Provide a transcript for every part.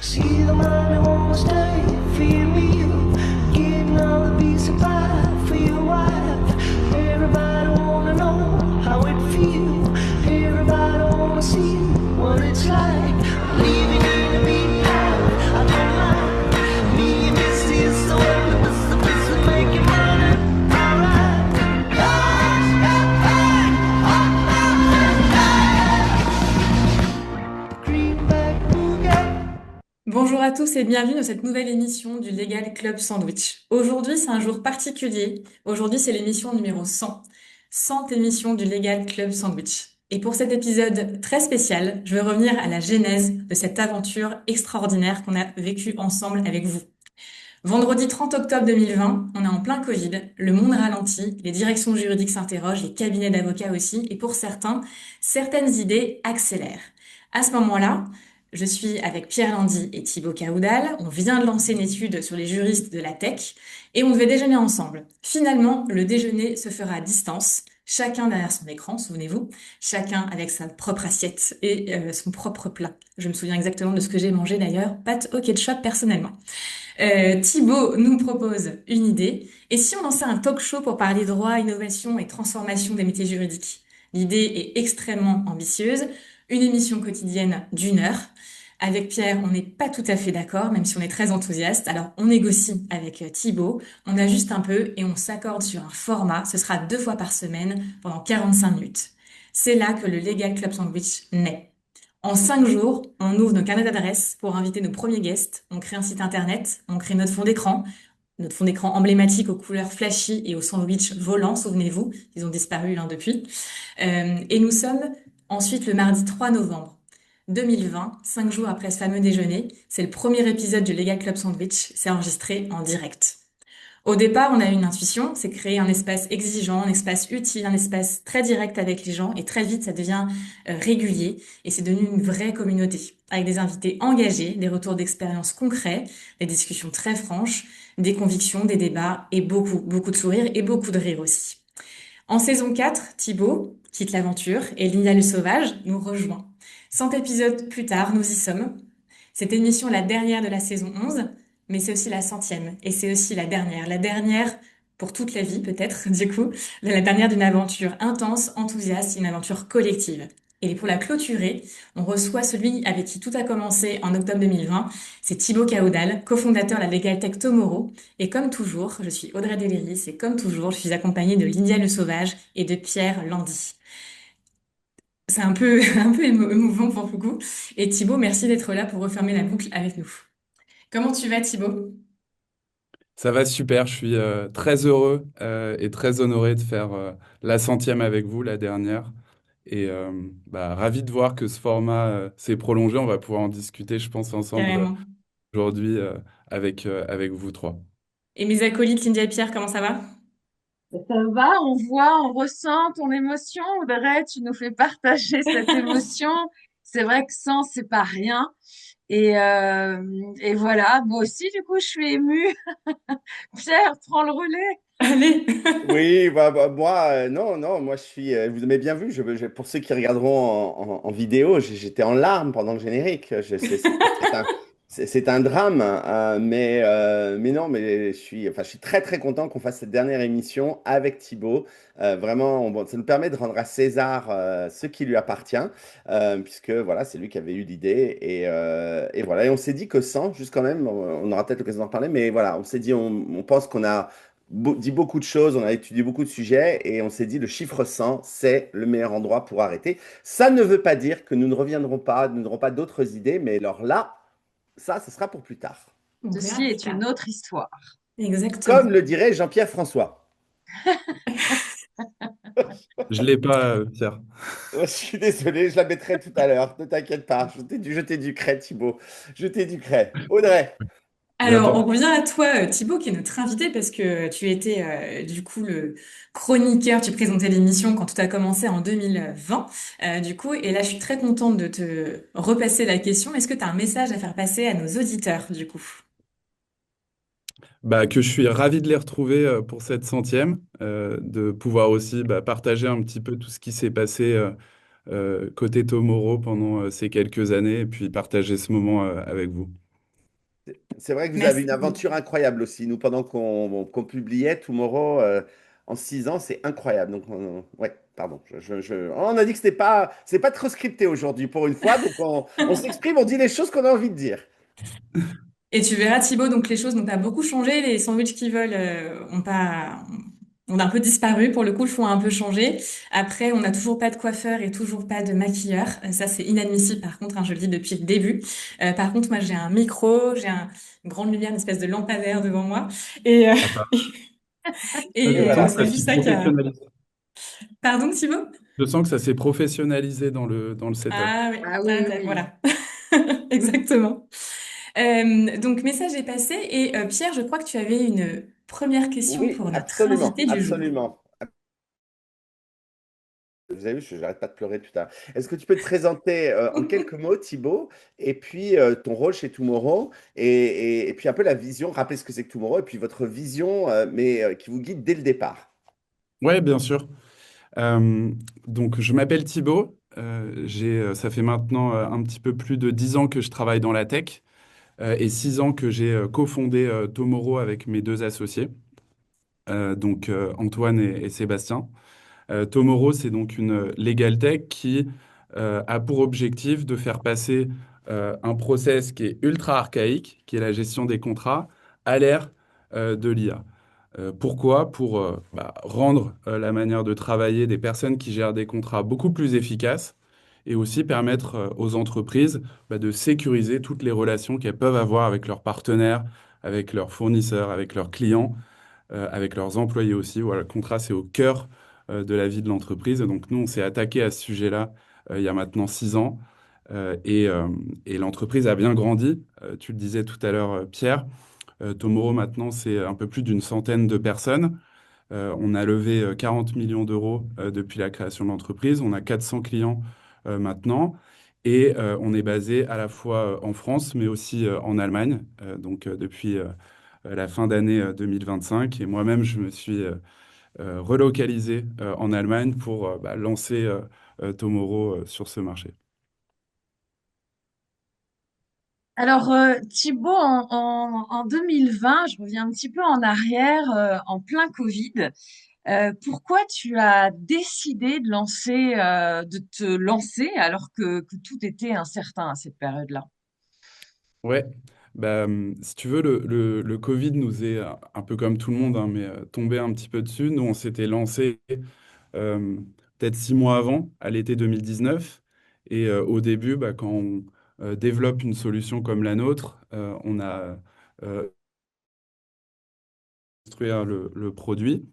See the money won't stay for your meal. Getting all the piece of pie for your wife. Everybody wanna know how it feels. Everybody wanna see what it's like. Living in a big house, I don't mind. Me and Misty is the one that's the best at making money. Alright. Greenback Boogie. Bonjour à tous et bienvenue dans cette nouvelle émission du Legal Club Sandwich. Aujourd'hui, c'est un jour particulier. Aujourd'hui, c'est l'émission numéro 100. 100 émissions du Legal Club Sandwich. Et pour cet épisode très spécial, je vais revenir à la genèse de cette aventure extraordinaire qu'on a vécue ensemble avec vous. Vendredi 30 octobre 2020, on est en plein Covid, le monde ralentit, les directions juridiques s'interrogent, les cabinets d'avocats aussi, et pour certains, certaines idées accélèrent. À ce moment-là, je suis avec Pierre Landy et Thibaut Caoudal. On vient de lancer une étude sur les juristes de la tech et on devait déjeuner ensemble. Finalement, le déjeuner se fera à distance, chacun derrière son écran, souvenez-vous, chacun avec sa propre assiette et son propre plat. Je me souviens exactement de ce que j'ai mangé d'ailleurs, pâtes au ketchup personnellement. Thibaut nous propose une idée. Et si on lançait un talk show pour parler droit, innovation et transformation des métiers juridiques? L'idée est extrêmement ambitieuse. Une émission quotidienne d'1 heure. Avec Pierre, on n'est pas tout à fait d'accord, même si on est très enthousiaste. Alors, on négocie avec Thibaut, on ajuste un peu et on s'accorde sur un format. Ce sera 2 fois par semaine pendant 45 minutes. C'est là que le Legal Club Sandwich naît. En 5 jours, on ouvre nos carnets d'adresses pour inviter nos premiers guests. On crée un site internet, on crée notre fond d'écran emblématique aux couleurs flashy et aux sandwichs volants, souvenez-vous, ils ont disparu l'un depuis. Et nous sommes ensuite le mardi 3 novembre 2020, 5 jours après ce fameux déjeuner. C'est le premier épisode du Legal Club Sandwich, c'est enregistré en direct. Au départ, on a eu une intuition, c'est créer un espace exigeant, un espace utile, un espace très direct avec les gens, et très vite, ça devient régulier, et c'est devenu une vraie communauté, avec des invités engagés, des retours d'expériences concrets, des discussions très franches, des convictions, des débats, et beaucoup, beaucoup de sourires, et beaucoup de rires aussi. En saison 4, Thibaut quitte l'aventure, et Linda le Sauvage nous rejoint. 100 épisodes plus tard, nous y sommes. Cette émission est la dernière de la saison 11, mais c'est aussi la 100e. Et c'est aussi la dernière pour toute la vie peut-être, du coup, la dernière d'une aventure intense, enthousiaste, une aventure collective. Et pour la clôturer, on reçoit celui avec qui tout a commencé en octobre 2020, c'est Thibaut Caudal, cofondateur de la Legal Tech Tomorrow. Et comme toujours, je suis Audrey Deliris et comme toujours, je suis accompagnée de Lydia Le Sauvage et de Pierre Landy. C'est un peu, un peu émouvant pour le coup. Et Thibaut, merci d'être là pour refermer la boucle avec nous. Comment tu vas, Thibaut? Ça va super, je suis très heureux et très honoré de faire la 100e avec vous, la dernière. Et ravi de voir que ce format s'est prolongé. On va pouvoir en discuter, je pense, ensemble Carrément. aujourd'hui avec vous trois. Et mes acolytes, Lindia et Pierre, comment ça va? Ça va, on voit, on ressent ton émotion, Audrey, tu nous fais partager cette émotion. C'est vrai que sans, c'est pas rien. Et voilà, moi aussi, du coup, je suis émue. Pierre, prends le relais. Allez! Oui, moi, non, non, moi je suis. Vous avez bien vu, pour ceux qui regarderont en vidéo, j'étais en larmes pendant le générique. C'est un drame, mais non, je suis très très content qu'on fasse cette dernière émission avec Thibaut. Vraiment, bon, ça nous permet de rendre à César ce qui lui appartient, puisque voilà, c'est lui qui avait eu l'idée. Et voilà, et on s'est dit que 100, juste quand même, on aura peut-être l'occasion d'en reparler, mais voilà, on s'est dit, on pense qu'on a dit beaucoup de choses, on a étudié beaucoup de sujets et on s'est dit le chiffre 100, c'est le meilleur endroit pour arrêter. Ça ne veut pas dire que nous ne reviendrons pas, nous n'aurons pas d'autres idées, mais alors là, ça, ce sera pour plus tard. On verra Ceci plus est une tard. autre histoire. Comme Exactement. le dirait Jean-Pierre François. Je l'ai pas, Pierre. Je suis désolé, je la mettrai tout à l'heure. Ne t'inquiète pas, je t'éduquerai, Thibaut. Je t'éduquerai. Audrey. Alors, on J'attends. revient à toi, Thibaut, qui est notre invité, parce que tu étais du coup le chroniqueur, tu présentais l'émission quand tout a commencé en 2020, du coup, et là je suis très contente de te repasser la question. Est-ce que tu as un message à faire passer à nos auditeurs, du coup? Que je suis ravi de les retrouver pour cette 100e, de pouvoir aussi partager un petit peu tout ce qui s'est passé côté Tomorrow pendant ces quelques années et puis partager ce moment avec vous. C'est vrai que vous avez une Merci. aventure incroyable aussi. Nous, pendant qu'on publiait Tomorrow en 6 ans, c'est incroyable. Donc, ouais, pardon. On a dit que c'est pas trop scripté aujourd'hui pour une fois. Donc, on s'exprime, on dit les choses qu'on a envie de dire. Et tu verras Thibaut, donc les choses n'ont pas beaucoup changé. Les sandwichs qui veulent ont un peu disparu. Pour le coup, le fond a un peu changé. Après, on n'a toujours pas de coiffeur et toujours pas de maquilleur. Ça, c'est inadmissible. Par contre, hein, je le dis depuis le début. Par contre, moi, j'ai un micro, une grande lumière, une espèce de lampadaire devant moi. Et, Ah, bah, ça, je Et sens donc, que voilà. c'est ça s'est juste ça qui a... professionnalisé. Pardon, Thibaut? Je sens que ça s'est professionnalisé dans le setup. Ah oui, Ah oui, oui, oui. voilà. Exactement. Donc, message est passé. Et Pierre, je crois que tu avais une première question Oui, pour notre absolument, invité du jour. absolument. Vous avez vu, je n'arrête pas de pleurer tout à l'heure. Est-ce que tu peux te présenter en quelques mots, Thibaut, et puis ton rôle chez Tomorrow, et puis un peu la vision, rappeler ce que c'est que Tomorrow, et puis votre vision, mais qui vous guide dès le départ. Ouais, bien sûr. Euh, donc, je m'appelle Thibaut. Ça fait maintenant un petit peu plus de 10 ans que je travaille dans la tech et 6 ans que j'ai cofondé Tomorrow avec mes deux associés, Antoine et Sébastien. Tomorrow, c'est donc une legal tech qui a pour objectif de faire passer un process qui est ultra archaïque, qui est la gestion des contrats, à l'ère de l'IA. Pourquoi? Pour rendre la manière de travailler des personnes qui gèrent des contrats beaucoup plus efficace et aussi permettre aux entreprises de sécuriser toutes les relations qu'elles peuvent avoir avec leurs partenaires, avec leurs fournisseurs, avec leurs clients, avec leurs employés aussi. Voilà, le contrat, c'est au cœur de la vie de l'entreprise. Et donc, nous, on s'est attaqué à ce sujet-là il y a maintenant 6 ans. Et l'entreprise a bien grandi. Tu le disais tout à l'heure, Pierre. Tomorrow, maintenant, c'est un peu plus d'une centaine de personnes. On a levé 40 millions d'euros depuis la création de l'entreprise. On a 400 clients maintenant. Et on est basé à la fois en France, mais aussi en Allemagne. Depuis la fin d'année 2025. Et moi-même, je me suis relocalisé en Allemagne pour lancer Tomorrow sur ce marché. Alors, Thibaut, en 2020, je reviens un petit peu en arrière, en plein Covid. Pourquoi tu as décidé de te lancer alors que tout était incertain à cette période-là? Ouais, si tu veux, le Covid nous est un peu comme tout le monde, hein, mais tombé un petit peu dessus. Nous, on s'était lancé euh, peut-être 6 mois avant, à l'été 2019. Et au début, quand on développe une solution comme la nôtre, on a euh, construire le produit.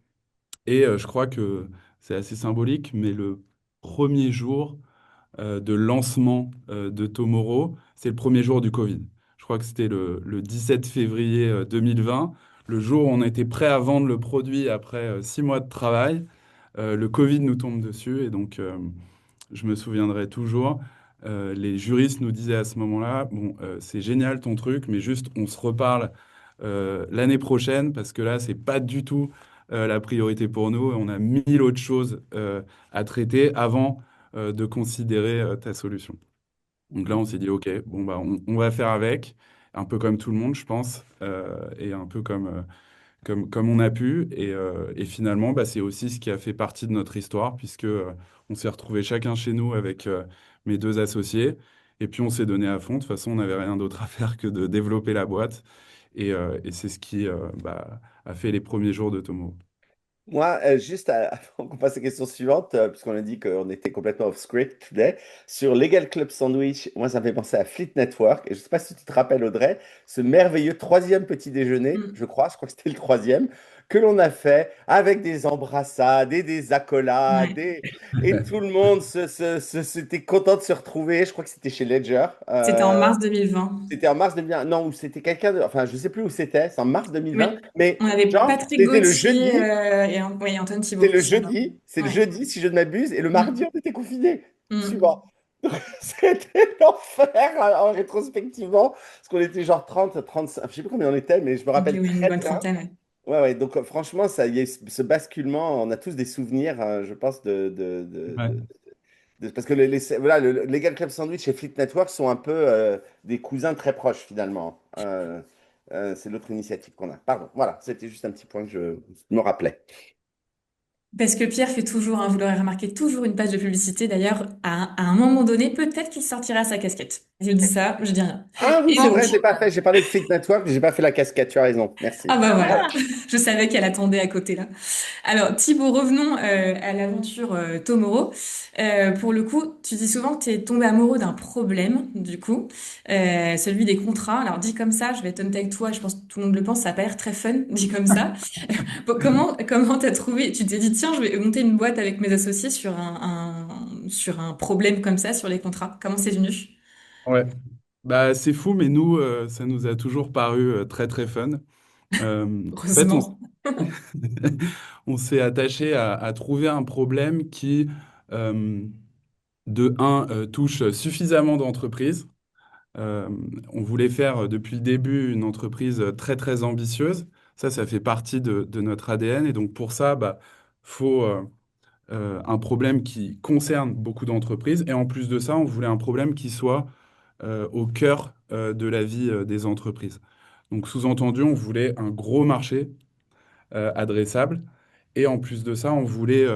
Et je crois que c'est assez symbolique, mais le premier jour de lancement de Tomorrow, c'est le premier jour du Covid. Je crois que c'était le 17 février 2020, le jour où on était prêt à vendre le produit après 6 mois de travail. Le Covid nous tombe dessus et donc je me souviendrai toujours. Les juristes nous disaient à ce moment-là, bon, c'est génial ton truc, mais juste on se reparle l'année prochaine parce que là, c'est pas du tout la priorité pour nous. On a 1000 autres choses à traiter avant de considérer ta solution. Donc là, on s'est dit, OK, bon, on va faire avec, un peu comme tout le monde, je pense, et un peu comme on a pu. Et finalement, c'est aussi ce qui a fait partie de notre histoire, puisque on s'est retrouvés chacun chez nous avec mes deux associés. Et puis on s'est donné à fond. De toute façon, on n'avait rien d'autre à faire que de développer la boîte. Et c'est ce qui a fait les premiers jours de Tomo. Moi, juste avant qu'on passe à la question suivante, puisqu'on a dit qu'on était complètement off script today, sur Legal Club Sandwich, moi, ça me fait penser à Fleet Network. Et je ne sais pas si tu te rappelles, Audrey, ce merveilleux troisième petit déjeuner, Mm. je crois que c'était le troisième, que l'on a fait avec des embrassades et des accolades. Ouais. Et tout le monde s'était content de se retrouver. Je crois que c'était chez Ledger. C'était en mars 2020. C'était en mars 2020. Non, ou c'était quelqu'un de... Enfin, je sais plus où c'était. C'est en mars 2020. Oui. Mais On avait genre, Patrick c'était le Gauthier jeudi. oui, Antoine Thibault qui sont là. C'est le Ouais. jeudi, si je ne m'abuse, et le mardi, Mm. on était confinés. Mm. Suivant. Donc, c'était l'enfer en rétrospectivement, parce qu'on était genre 30, 35, je sais plus combien on était, mais je me Ok, rappelle oui, une très bonne bien. trentaine. Ouais. Ouais, ouais, donc franchement, ça, il y a eu ce basculement, on a tous des souvenirs, je pense, Ouais. Parce que voilà, le Legal Club Sandwich et Flip Network sont un peu des cousins très proches finalement. C'est l'autre initiative qu'on a. Pardon, voilà, c'était juste un petit point que je me rappelais. Parce que Pierre fait toujours, hein, vous l'aurez remarqué, toujours une page de publicité. D'ailleurs, à un moment donné, peut-être qu'il sortira sa casquette. Je dis ça, je dis rien. Ah oui, Et c'est donc, vrai, je l'ai pas fait. J'ai parlé de Flip Network, mais j'ai pas fait la cascade. Tu as raison. Merci. ah bah voilà, Ah, je savais qu'elle attendait à côté là. Alors Thibaut, revenons à l'aventure Tomorrow. Pour le coup, tu dis souvent que tu es tombé amoureux d'un problème, du coup, celui des contrats. Alors dit comme ça, je vais être honnête avec toi, je pense que tout le monde le pense, ça a pas l'air très fun, dit comme ça. Bon, comment t'as trouvé? Tu t'es dit, tiens, je vais monter une boîte avec mes associés sur sur un problème comme ça, sur les contrats. Comment c'est venu? Ouais. Bah, c'est fou, mais nous, ça nous a toujours paru très très fun. En fait, Heureusement. on s'est attaché à trouver un problème qui, euh, de un, touche suffisamment d'entreprises. Euh, on voulait faire depuis le début une entreprise très très ambitieuse. Ça fait partie de notre ADN. Et donc pour ça, bah, faut un problème qui concerne beaucoup d'entreprises. Et en plus de ça, on voulait un problème qui soit au cœur de la vie des entreprises. Donc sous-entendu, on voulait un gros marché adressable. Et en plus de ça, on voulait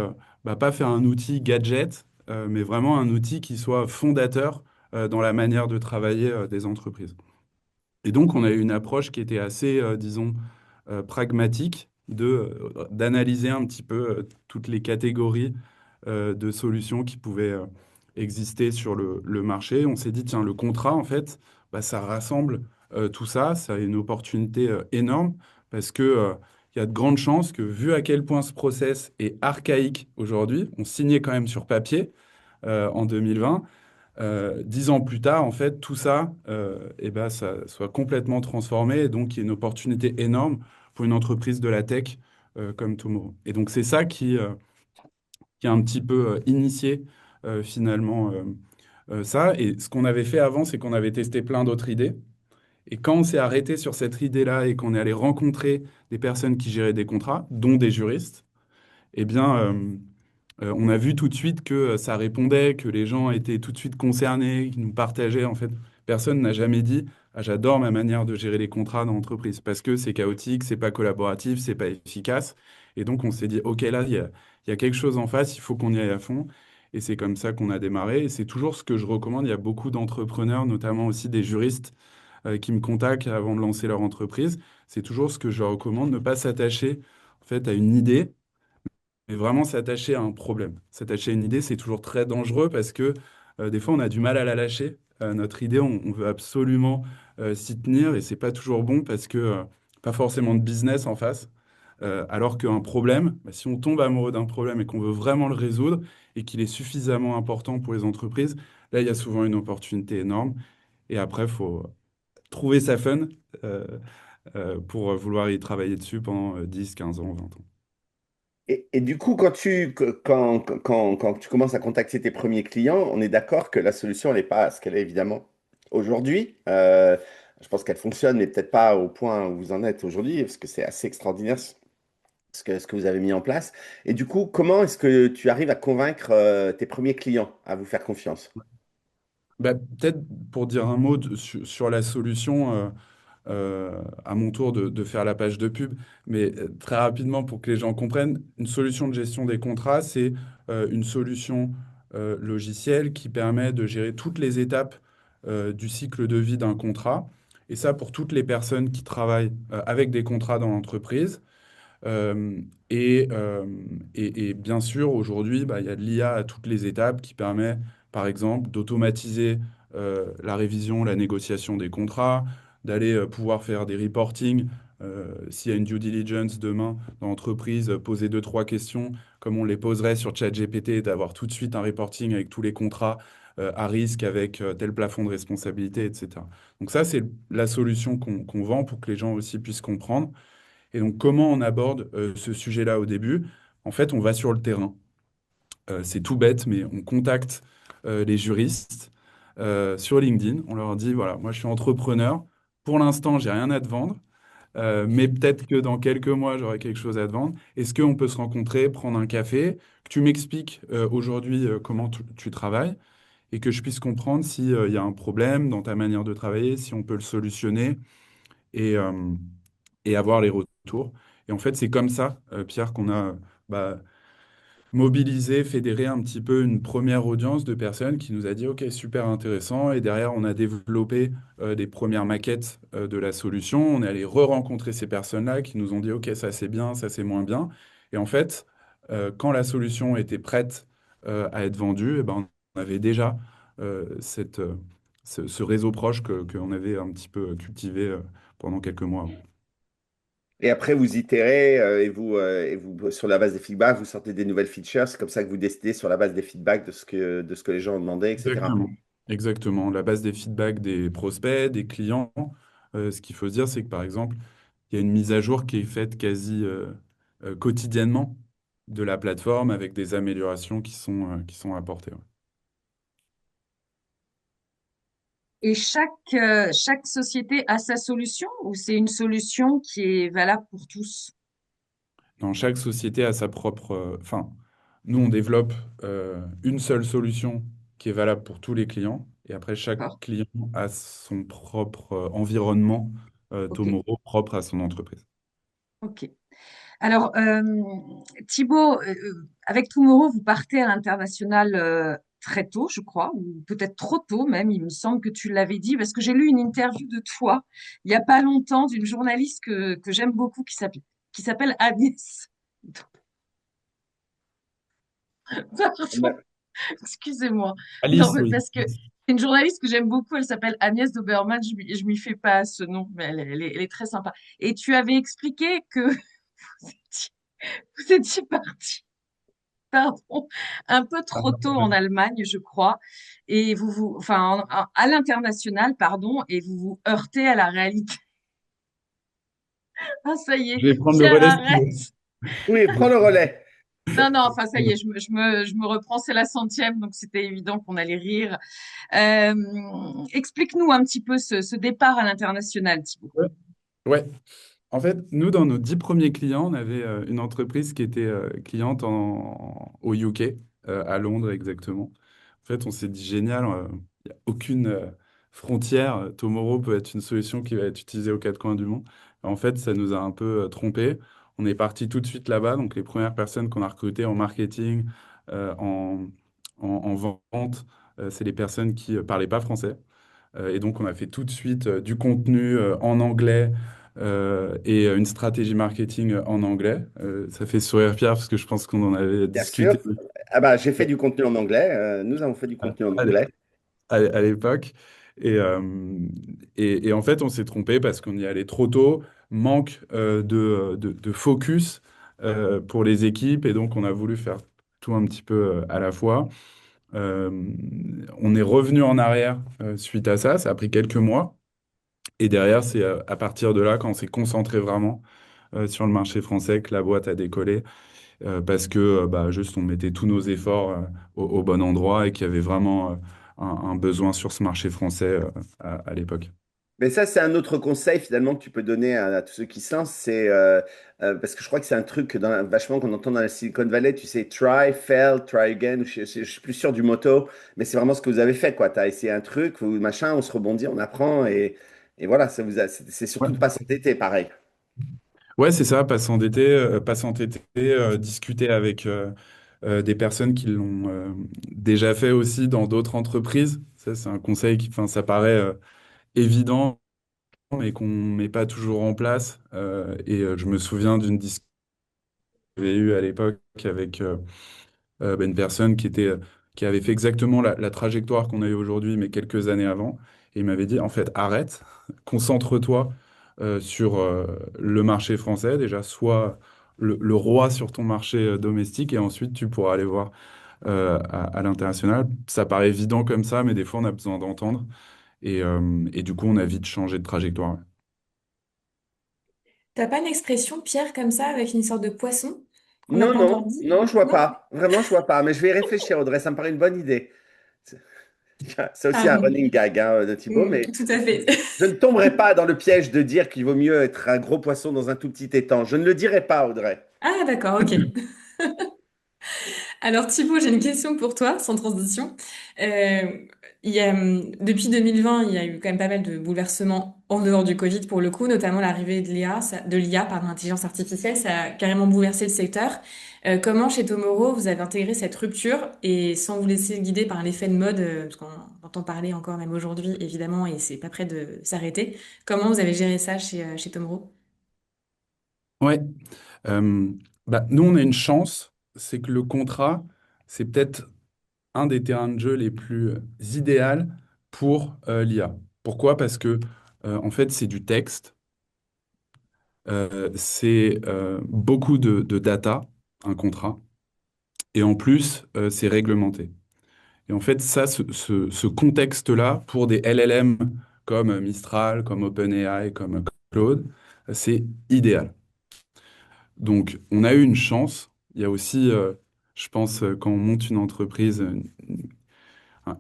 bah, pas faire un outil gadget, mais vraiment un outil qui soit fondateur dans la manière de travailler des entreprises. Et donc, on a eu une approche qui était assez, disons, pragmatique d'analyser un petit peu toutes les catégories de solutions qui pouvaient exister sur le marché. On s'est dit, tiens, le contrat, en fait, bah, ça rassemble tout ça. Ça a une opportunité énorme parce que, il y a de grandes chances que, vu à quel point ce process est archaïque aujourd'hui, on signait quand même sur papier en 2020. 10 ans plus tard, en fait, tout ça, eh ben, ça soit complètement transformé et donc il y a une opportunité énorme pour une entreprise de la tech comme Tomorrow. Et donc c'est ça qui a un petit peu initié finalement ça. Et ce qu'on avait fait avant, c'est qu'on avait testé plein d'autres idées. Et quand on s'est arrêté sur cette idée-là et qu'on est allé rencontrer des personnes qui géraient des contrats, dont des juristes, eh bien, on a vu tout de suite que ça répondait, que les gens étaient tout de suite concernés, qu'ils nous partageaient. En fait, personne n'a jamais dit, ah, j'adore ma manière de gérer les contrats dans l'entreprise parce que c'est chaotique, c'est pas collaboratif, c'est pas efficace. Et donc, on s'est dit, OK, là, il y a quelque chose en face, il faut qu'on y aille à fond. Et c'est comme ça qu'on a démarré. Et c'est toujours ce que je recommande. Il y a beaucoup d'entrepreneurs, notamment aussi des juristes, qui me contactent avant de lancer leur entreprise. C'est toujours ce que je leur recommande, ne pas s'attacher en fait à une idée mais vraiment s'attacher à un problème. S'attacher à une idée, c'est toujours très dangereux parce que des fois, on a du mal à la lâcher. Notre idée, on veut absolument s'y tenir et c'est pas toujours bon parce que pas forcément de business en face. Alors qu'un problème, bah, si on tombe amoureux d'un problème et qu'on veut vraiment le résoudre et qu'il est suffisamment important pour les entreprises, là, il y a souvent une opportunité énorme. Et après, il faut trouver sa fun euh, pour vouloir y travailler dessus pendant 10, 15 ans, 20 ans. Et du coup, quand tu commences à contacter tes premiers clients, on est d'accord que la solution, elle n'est pas ce qu'elle est évidemment aujourd'hui. Je pense qu'elle fonctionne, mais peut-être pas au point où vous en êtes aujourd'hui, parce que c'est assez extraordinaire ce que vous avez mis en place. Et du coup, comment est-ce que tu arrives à convaincre tes premiers clients à vous faire confiance? Bah, peut-être pour dire un mot sur la solution, à mon tour de faire la page de pub, mais très rapidement pour que les gens comprennent, une solution de gestion des contrats, c'est une solution logicielle qui permet de gérer toutes les étapes du cycle de vie d'un contrat. Et ça pour toutes les personnes qui travaillent avec des contrats dans l'entreprise. Euh, et bien sûr, aujourd'hui, bah, il y a de l'IA à toutes les étapes qui permet, par exemple, d'automatiser la révision, la négociation des contrats, d'aller pouvoir faire des reporting. S'il y a une due diligence demain dans l'entreprise, poser deux, trois questions comme on les poserait sur ChatGPT, et d'avoir tout de suite un reporting avec tous les contrats à risque, avec tel plafond de responsabilité, etc. Donc ça, c'est la solution qu'on vend pour que les gens aussi puissent comprendre. Et donc, comment on aborde ce sujet-là au début? En fait, on va sur le terrain. C'est tout bête, mais on contacte les juristes sur LinkedIn. On leur dit, voilà, moi je suis entrepreneur. Pour l'instant, j'ai rien à te vendre. mais peut-être que dans quelques mois, j'aurai quelque chose à te vendre. Est-ce qu'on peut se rencontrer, prendre un café, que tu m'expliques aujourd'hui comment tu travailles et que je puisse comprendre s'il y a un problème dans ta manière de travailler, si on peut le solutionner et, euh, et avoir les retours. Et en fait, c'est comme ça, Pierre, qu'on a bah, mobiliser, fédérer un petit peu une première audience de personnes qui nous a dit, OK, super intéressant. Et derrière, on a développé des premières maquettes de la solution. On est allé re-rencontrer ces personnes-là qui nous ont dit, OK, ça c'est bien, ça c'est moins bien. Et en fait, quand la solution était prête à être vendue, eh ben, on avait déjà ce réseau proche qu'on avait un petit peu cultivé pendant quelques mois. Et après, vous itérez sur la base des feedbacks, vous sortez des nouvelles features. C'est comme ça que vous décidez sur la base des feedbacks de ce que les gens ont demandé, etc. Exactement. Exactement. La base des feedbacks des prospects, des clients. Ce qu'il faut se dire, c'est que par exemple, il y a une mise à jour qui est faite quasi quotidiennement de la plateforme avec des améliorations qui sont apportées. Ouais. Et chaque société a sa solution ou c'est une solution qui est valable pour tous? Dans chaque société a sa propre. Enfin, nous, on développe une seule solution qui est valable pour tous les clients. Et après, chaque D'accord. client a son propre environnement Ok. Tomorrow propre à son entreprise. Ok. Alors, Thibaut, avec Tomorrow, vous partez à l'international très tôt, je crois, ou peut-être trop tôt même. Il me semble que tu l'avais dit, parce que j'ai lu une interview de toi il n'y a pas longtemps d'une journaliste que j'aime beaucoup qui s'appelle Agnès. Pardon, excusez-moi. Non, Alice, mais oui. parce que une journaliste que j'aime beaucoup, elle s'appelle Agnès Doberman. Je m'y fais pas ce nom, mais elle est très sympa. Et tu avais expliqué que vous étiez parti, pardon, un peu trop tôt en Allemagne, je crois, et enfin, à l'international, pardon, et vous vous heurtez à la réalité. Ah, ça y est, Je vais prendre le Pierre, relais si tu veux. arrête. Oui, prends le relais. Non, non, enfin, ça y est, je me reprends, c'est la centième, donc c'était évident qu'on allait rire. Euh, Explique-nous un petit peu ce départ à l'international, Thibaut. Ouais. Ouais. En fait, nous, dans nos 10 premiers clients, on avait une entreprise qui était cliente au UK, à Londres exactement. En fait, on s'est dit génial, il n'y a aucune frontière. Tomorrow peut être une solution qui va être utilisée aux quatre coins du monde. En fait, ça nous a un peu trompés. On est parti tout de suite là-bas. Donc, les premières personnes qu'on a recrutées en marketing, euh, en, en vente, c'est les personnes qui ne parlaient pas français. Et donc, on a fait tout de suite du contenu en anglais et une stratégie marketing en anglais. Ça fait sourire Pierre parce que je pense qu'on en avait Bien sûr. discuté Ah bah, j'ai fait du contenu en anglais. Nous avons fait du à, contenu en à l'é- anglais. à l'époque. Et, euh, et en fait, on s'est trompé parce qu'on y allait trop tôt, manque de focus pour les équipes. Et donc, on a voulu faire tout un petit peu à la fois. Euh, on est revenu en arrière suite à ça. Ça a pris quelques mois. Et derrière, c'est à partir de là, quand on s'est concentré vraiment sur le marché français, que la boîte a décollé, parce que bah, juste on mettait tous nos efforts au bon endroit et qu'il y avait vraiment un besoin sur ce marché français à l'époque. Mais ça, c'est un autre conseil finalement que tu peux donner à tous ceux qui se lancent. Parce que je crois que c'est un truc vachement qu'on entend dans la Silicon Valley. Tu sais, try, fail, try again. Je suis plus sûr du motto, mais c'est vraiment ce que vous avez fait, quoi. Tu as essayé un truc, ou machin, on se rebondit, on apprend et voilà. C'est surtout Ouais, de pas s'entêter, pareil. ouais, c'est ça, pas s'entêter, discuter avec des personnes qui l'ont déjà fait aussi dans d'autres entreprises. Ça, c'est un conseil qui, enfin, ça paraît évident, mais qu'on met pas toujours en place. Je me souviens d'une discussion que j'ai eue à l'époque avec bah, une personne qui avait fait exactement la trajectoire qu'on a eue aujourd'hui, mais quelques années avant. Et il m'avait dit, en fait, arrête, concentre-toi sur le marché français, déjà, sois le roi sur ton marché domestique, et ensuite tu pourras aller voir à l'international. Ça paraît évident comme ça, mais des fois, on a besoin d'entendre. Et du coup, on a vite changé de trajectoire. Ouais. T'as pas une expression, Pierre, comme ça, avec une sorte de poisson qu'on n'a Non, pas encore non, dit? non, je vois Non? pas. Vraiment, je vois pas. Mais je vais y réfléchir, Audrey. Ça me paraît une bonne idée. C'est aussi un Pardon. running gag hein, de Thibaut, mais Tout à fait. je ne tomberai pas dans le piège de dire qu'il vaut mieux être un gros poisson dans un tout petit étang. Je ne le dirai pas, Audrey. Ah, d'accord, ok. Alors Thibaut, j'ai une question pour toi, sans transition. Euh, depuis 2020, il y a eu quand même pas mal de bouleversements en dehors du Covid pour le coup, notamment l'arrivée de l'IA, par l'intelligence artificielle, ça a carrément bouleversé le secteur. Comment chez Tomorrow vous avez intégré cette rupture et sans vous laisser guider par un effet de mode, parce qu'on entend parler encore même aujourd'hui évidemment et c'est pas prêt de s'arrêter. Comment vous avez géré ça chez Tomorrow? Ouais. Euh, Nous, on a une chance, c'est que le contrat, c'est peut-être un des terrains de jeu les plus idéaux pour l'IA. Pourquoi? Parce que, en fait, c'est du texte, c'est beaucoup de data, un contrat, et en plus, c'est réglementé. Et en fait, ça, ce contexte-là, pour des LLM comme Mistral, comme OpenAI, comme Claude, c'est idéal. Donc, on a eu une chance. Il y a aussi, je pense, quand on monte une entreprise,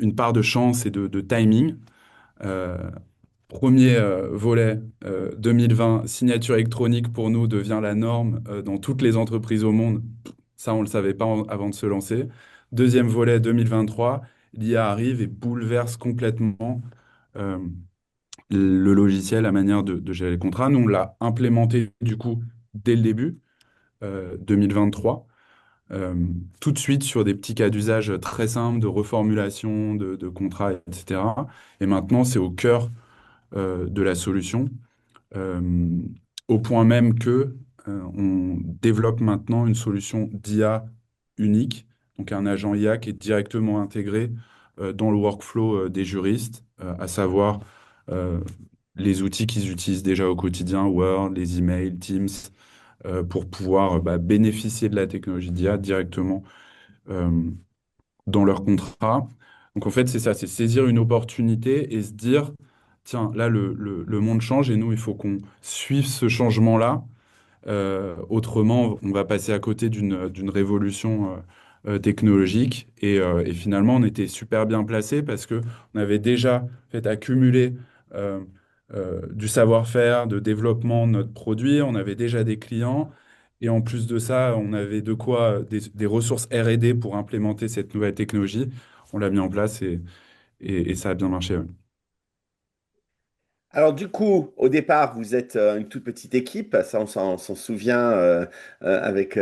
une part de chance et de timing. Euh, Premier volet 2020, signature électronique pour nous devient la norme dans toutes les entreprises au monde. Ça, on ne le savait pas avant de se lancer. Deuxième volet 2023, l'IA arrive et bouleverse complètement euh, le logiciel, la manière de gérer les contrats. Nous, on l'a implémenté du coup dès le début, 2023. euh, Tout de suite sur des petits cas d'usage très simples de reformulation de contrats, etc. Et maintenant, c'est au cœur de la solution, euh, au point même que on développe maintenant une solution d'IA unique, donc un agent IA qui est directement intégré dans le workflow des juristes, à savoir euh, les outils qu'ils utilisent déjà au quotidien, Word, les emails, Teams, pour pouvoir bénéficier de la technologie d'IA directement euh, dans leur contrat. Donc en fait, c'est ça, c'est saisir une opportunité et se dire, tiens, là, le monde change et nous, il faut qu'on suive ce changement-là. Autrement, on va passer à côté d'une révolution technologique. Et finalement, on était super bien placé parce que on avait déjà fait accumuler euh, du savoir-faire, de développement de notre produit. On avait déjà des clients. Et en plus de ça, on avait de quoi des ressources R&D pour implémenter cette nouvelle technologie. On l'a mis en place et ça a bien marché. Ouais. Alors du coup, au départ, vous êtes une toute petite équipe, ça on s'en souvient avec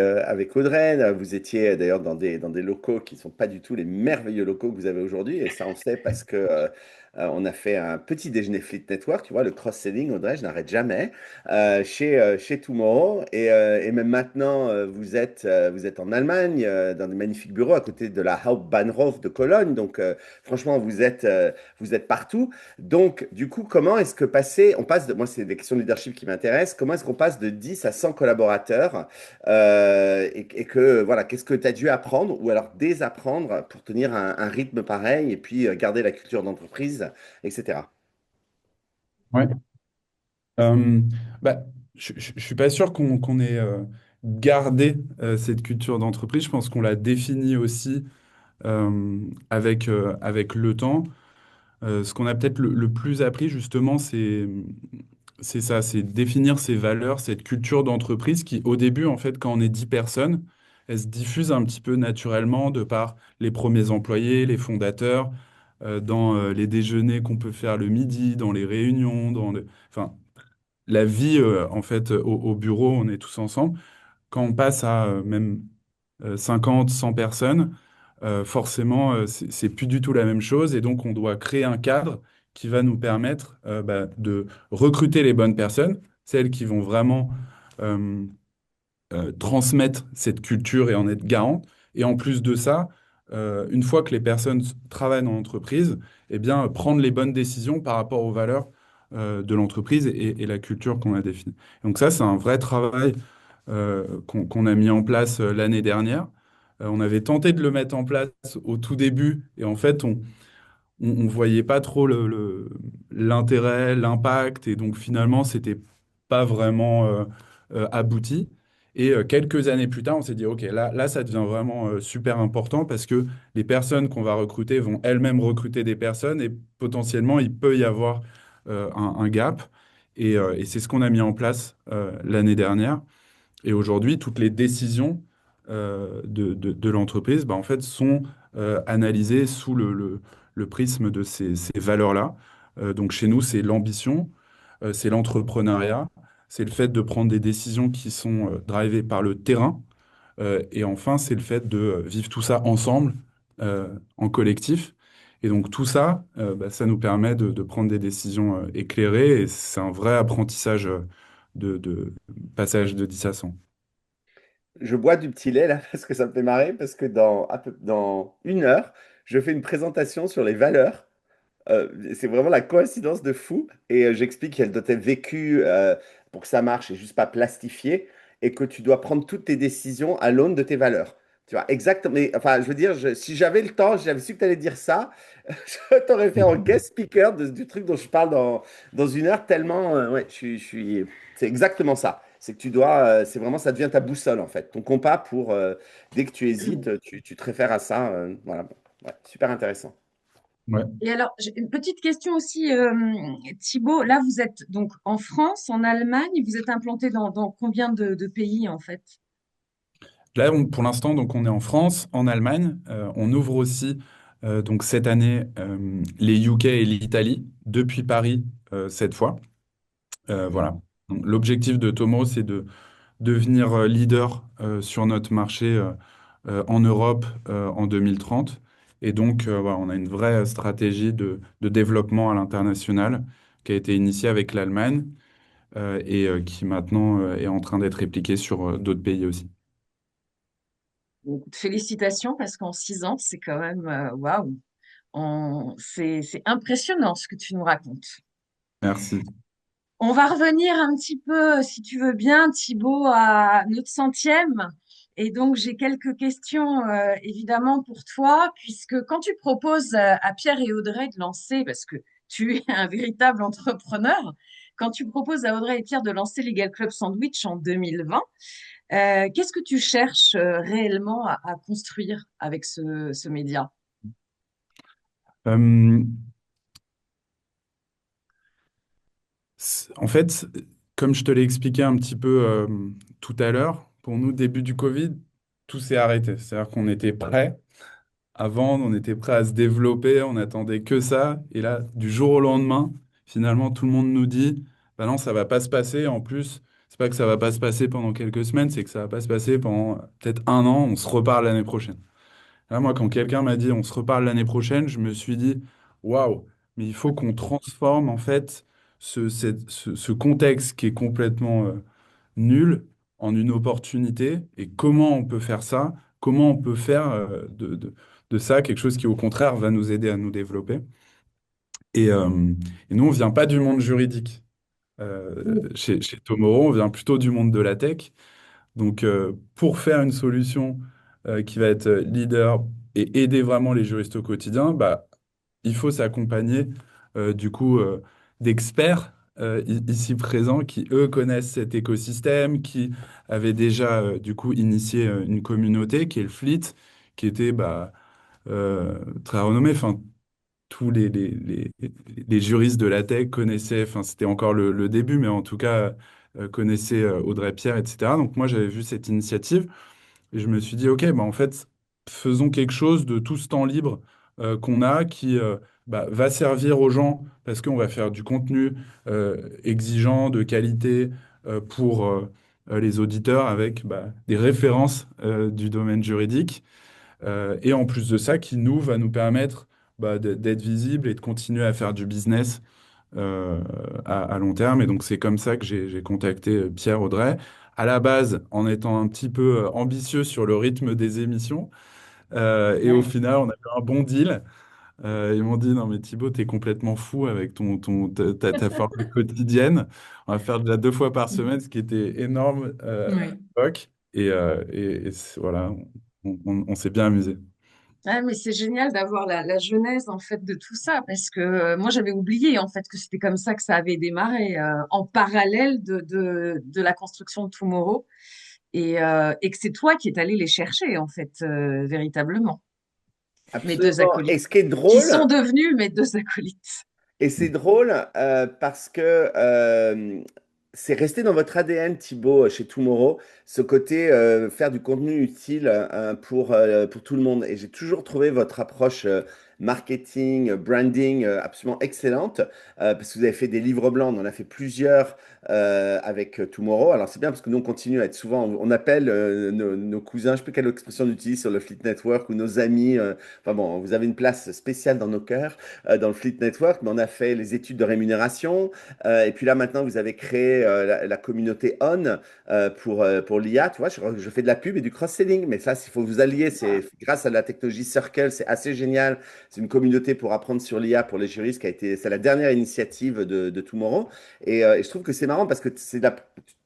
Audrey. Vous étiez d'ailleurs dans des locaux qui ne sont pas du tout les merveilleux locaux que vous avez aujourd'hui, et ça on sait parce que on a fait un petit déjeuner Fleet Network, tu vois, le cross-selling, Audrey, je n'arrête jamais, chez Tomorrow, et même maintenant vous êtes en Allemagne, dans des magnifiques bureaux à côté de la Hauptbahnhof de Cologne, donc franchement vous êtes partout. Donc, du coup, comment est-ce que moi c'est des questions de leadership qui m'intéressent, comment est-ce qu'on passe de 10 à 100 collaborateurs et que, voilà, qu'est-ce que tu as dû apprendre ou alors désapprendre pour tenir un rythme pareil et puis garder la culture d'entreprise, etc. Ouais. Euh, bah, je suis pas sûr qu'on ait gardé cette culture d'entreprise. Je pense qu'on l'a définie aussi avec le temps. Ce qu'on a peut-être le plus appris, justement, c'est ça, c'est définir ces valeurs, cette culture d'entreprise qui, au début, en fait, quand on est 10 personnes, elle se diffuse un petit peu naturellement de par les premiers employés, les fondateurs, dans les déjeuners qu'on peut faire le midi, dans les réunions, enfin, la vie, en fait, au bureau, on est tous ensemble. Quand on passe à même 50, 100 personnes, forcément, c'est plus du tout la même chose. Et donc, on doit créer un cadre qui va nous permettre de recruter les bonnes personnes, celles qui vont vraiment euh, transmettre cette culture et en être garant. Et en plus de ça, une fois que les personnes travaillent dans l'entreprise, eh bien, prendre les bonnes décisions par rapport aux valeurs de l'entreprise et la culture qu'on a définie. Donc ça, c'est un vrai travail qu'on a mis en place l'année dernière. On avait tenté de le mettre en place au tout début et en fait, on voyait pas trop l'intérêt, l'impact et donc finalement, c'était pas vraiment abouti. Et quelques années plus tard, on s'est dit, OK, là, ça devient vraiment super important parce que les personnes qu'on va recruter vont elles-mêmes recruter des personnes et potentiellement, il peut y avoir un gap. Et c'est ce qu'on a mis en place l'année dernière. Et aujourd'hui, toutes les décisions de l'entreprise, bah, en fait, sont analysées sous le prisme de ces valeurs-là. Donc chez nous, c'est l'ambition, c'est l'entrepreneuriat, c'est le fait de prendre des décisions qui sont drivées par le terrain. Et enfin, c'est le fait de vivre tout ça ensemble, en collectif. Et donc tout ça, bah, ça nous permet de prendre des décisions éclairées. Et c'est un vrai apprentissage de passage de 10 à 100. Je bois du petit lait là parce que ça me fait marrer, parce que dans 1 heure, je fais une présentation sur les valeurs. C'est vraiment la coïncidence de fou. Et j'explique qu'elle doit être vécue pour que ça marche et juste pas plastifiée. Et que tu dois prendre toutes tes décisions à l'aune de tes valeurs. Tu vois, exactement. Mais, enfin, je veux dire, si j'avais le temps, j'avais su que tu allais dire ça, je t'aurais fait en guest speaker du truc dont je parle dans 1 heure, tellement. Ouais, c'est exactement ça. C'est que tu dois. C'est vraiment, ça devient ta boussole, en fait. Ton compas pour. Dès que tu hésites, tu te réfères à ça. Voilà. Ouais, super intéressant. Ouais. Et alors, j'ai une petite question aussi, Thibaut. Là, vous êtes donc en France, en Allemagne, vous êtes implanté dans combien de pays en fait? Là, pour l'instant, donc on est en France, en Allemagne. On ouvre aussi donc cette année les UK et l'Italie depuis Paris cette fois. Voilà. Donc, l'objectif de Tomo, c'est de devenir leader sur notre marché en Europe en 2030. Et donc, voilà, on a une vraie stratégie de développement à l'international qui a été initiée avec l'Allemagne et qui maintenant est en train d'être répliquée sur d'autres pays aussi. Donc, félicitations parce qu'en 6 ans, c'est quand même waouh. C'est impressionnant ce que tu nous racontes. Merci. On va revenir un petit peu, si tu veux bien, Thibaut, à notre centième. Et donc, j'ai quelques questions, évidemment, pour toi, puisque quand tu proposes à Pierre et Audrey de lancer, parce que tu es un véritable entrepreneur, quand tu proposes à Audrey et Pierre de lancer Legal Club Sandwich en 2020, qu'est-ce que tu cherches réellement à construire avec ce média? Euh, En fait, comme je te l'ai expliqué un petit peu tout à l'heure, pour nous, début du Covid, tout s'est arrêté. C'est-à-dire qu'on était prêt à vendre, on était prêt à se développer, on attendait que ça. Et là, du jour au lendemain, finalement, tout le monde nous dit, bah non, ça va pas se passer. En plus, c'est pas que ça va pas se passer pendant quelques semaines, c'est que ça va pas se passer pendant peut-être un an. On se reparle l'année prochaine. Là, moi, quand quelqu'un m'a dit on se reparle l'année prochaine, je me suis dit waouh, mais il faut qu'on transforme en fait ce contexte qui est complètement nul en une opportunité. Et comment on peut faire ça? Comment on peut faire de ça quelque chose qui, au contraire, va nous aider à nous développer? Et nous, on vient pas du monde juridique. Chez Tomorrow, on vient plutôt du monde de la tech. Donc, pour faire une solution qui va être leader et aider vraiment les juristes au quotidien, bah, il faut s'accompagner du coup d'experts ici présents qui, eux, connaissent cet écosystème, qui avaient déjà du coup initié une communauté qui est le Fleet, qui était bah, très renommé. Enfin, tous les juristes de la tech connaissaient, enfin, c'était encore le début, mais en tout cas, connaissaient Audrey Pierre, etc. Donc, moi, j'avais vu cette initiative. Et je me suis dit, OK, bah en fait, faisons quelque chose de tout ce temps libre qu'on a qui bah, va servir aux gens parce qu'on va faire du contenu exigeant, de qualité pour les auditeurs avec bah, des références du domaine juridique. Et en plus de ça, qui nous va nous permettre bah, d'être visible et de continuer à faire du business euh, à long terme. Et donc, c'est comme ça que j'ai contacté Pierre Audrey. À la base, en étant un petit peu ambitieux sur le rythme des émissions. Et au Ouais. final, on a fait un bon deal. Ils m'ont dit, non, mais Thibaut, t'es complètement fou avec ta formule quotidienne. On va faire déjà 2 fois par semaine, ce qui était énorme à Oui. l'époque. Voilà, on s'est bien amusé. Ah, mais c'est génial d'avoir la genèse en fait de tout ça parce que moi j'avais oublié en fait que c'était comme ça que ça avait démarré en parallèle de la construction de Tomorrow. et que c'est toi qui es allé les chercher, en fait, véritablement. Mes deux Absolument. Et acolytes, ce qui est qui drôle, sont devenus mes deux acolytes. et c'est drôle parce que c'est resté dans votre ADN, Thibaut, chez Tomorrow, ce côté faire du contenu utile pour tout le monde. Et j'ai toujours trouvé votre approche marketing, branding absolument excellente parce que vous avez fait des livres blancs, on en a fait plusieurs avec Tomorrow. Alors c'est bien parce que nous, on continue à être souvent, on appelle nos cousins, je ne sais plus quelle expression on utilise sur le Fleet Network, ou nos amis. Enfin bon, vous avez une place spéciale dans nos cœurs dans le Fleet Network, mais on a fait les études de rémunération. Et puis là, maintenant, vous avez créé la communauté ON pour l'IA. Tu vois, je fais de la pub et du cross-selling, mais ça, il faut vous allier. C'est grâce à la technologie Circle, c'est assez génial. C'est une communauté pour apprendre sur l'IA pour les juristes c'est la dernière initiative de Tomorrow. Et je trouve que c'est marrant parce que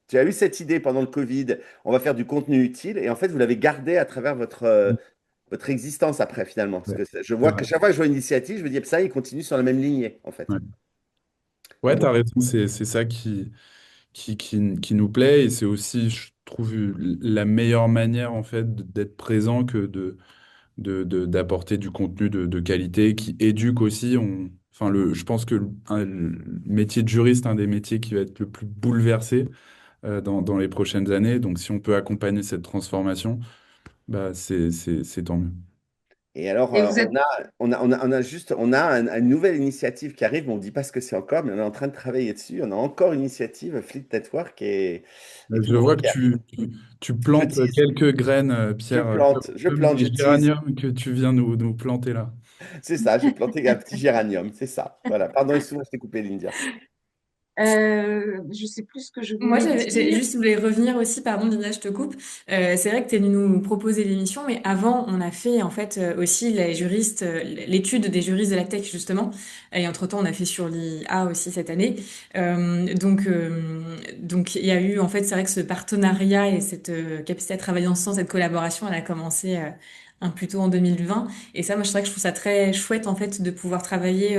tu as eu cette idée pendant le Covid, on va faire du contenu utile, et en fait, vous l'avez gardé à travers votre existence après, finalement. Parce Ouais, que je c'est vois vrai. que chaque fois que je vois une initiative, je me dis, ça, il continue sur la même lignée, en fait. Ouais, Mais ouais, bon. t'as raison, c'est ça qui nous plaît et c'est aussi, je trouve, la meilleure manière en fait d'être présent que d'apporter du contenu de qualité qui éduque aussi. Enfin, je pense que le métier de juriste, un des métiers qui va être le plus bouleversé dans les prochaines années. Donc, si on peut accompagner cette transformation, bah, c'est tant mieux. Et alors, Et vous êtes on a une nouvelle initiative qui arrive, mais on ne dit pas ce que c'est encore, mais on est en train de travailler dessus. On a encore une initiative, Fleet Network, et Je Tomorrow vois que qui arrive. tu Je plantes tease, quelques graines, je Pierre, plante, je comme plante, des je tease. géraniums que tu viens nous planter là. C'est ça, j'ai planté un petit géranium, c'est ça. Voilà, pardon, excuse-moi, je t'ai coupé, Lindia. je sais plus ce que je Moi, voulais j'ai dire. juste voulu revenir aussi, pardon Lina, je te coupe. C'est vrai que tu es venu nous proposer l'émission, mais avant, on a fait en fait aussi les juristes, l'étude des juristes de la tech justement. Et entre-temps, on a fait sur l'IA aussi cette année. Donc il y a eu en fait, c'est vrai que ce partenariat et cette capacité à travailler ensemble, cette collaboration, elle a commencé un plus tôt en 2020. Et ça, moi, je trouve ça très chouette en fait de pouvoir travailler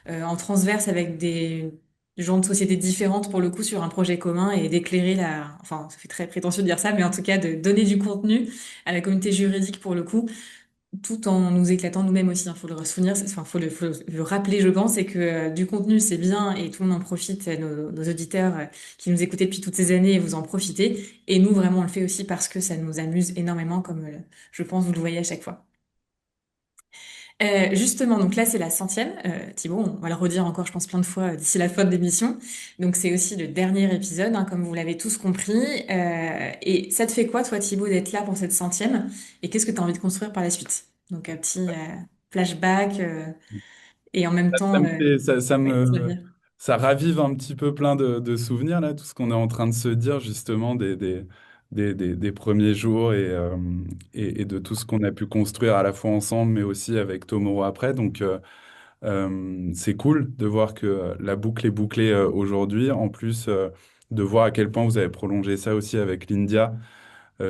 en transverse avec des gens de sociétés différentes pour le coup sur un projet commun et d'éclairer enfin, ça fait très prétentieux de dire ça, mais en tout cas de donner du contenu à la communauté juridique pour le coup, tout en nous éclatant nous-mêmes aussi. Il faut le souvenir, enfin, faut le rappeler, je pense, c'est que du contenu c'est bien et tout le monde en profite, nos auditeurs qui nous écoutaient depuis toutes ces années, vous en profitez. Et nous, vraiment, on le fait aussi parce que ça nous amuse énormément, comme je pense vous le voyez à chaque fois. Justement, donc là, c'est la centième. Thibaut, on va le redire encore, je pense, plein de fois d'ici la fin de l'émission. Donc, c'est aussi le dernier épisode, hein, comme vous l'avez tous compris. Et ça te fait quoi, toi, Thibaut, d'être là pour cette centième? Et qu'est-ce que tu as envie de construire par la suite? Donc, un petit flashback et en même Ça temps, me fait, ouais, ça veut dire. ça ravive un petit peu plein de souvenirs, là, tout ce qu'on est en train de se dire, justement, des premiers jours et de tout ce qu'on a pu construire à la fois ensemble, mais aussi avec Tomorrow après. Donc, c'est cool de voir que la boucle est bouclée aujourd'hui. En plus, de voir à quel point vous avez prolongé ça aussi avec l'India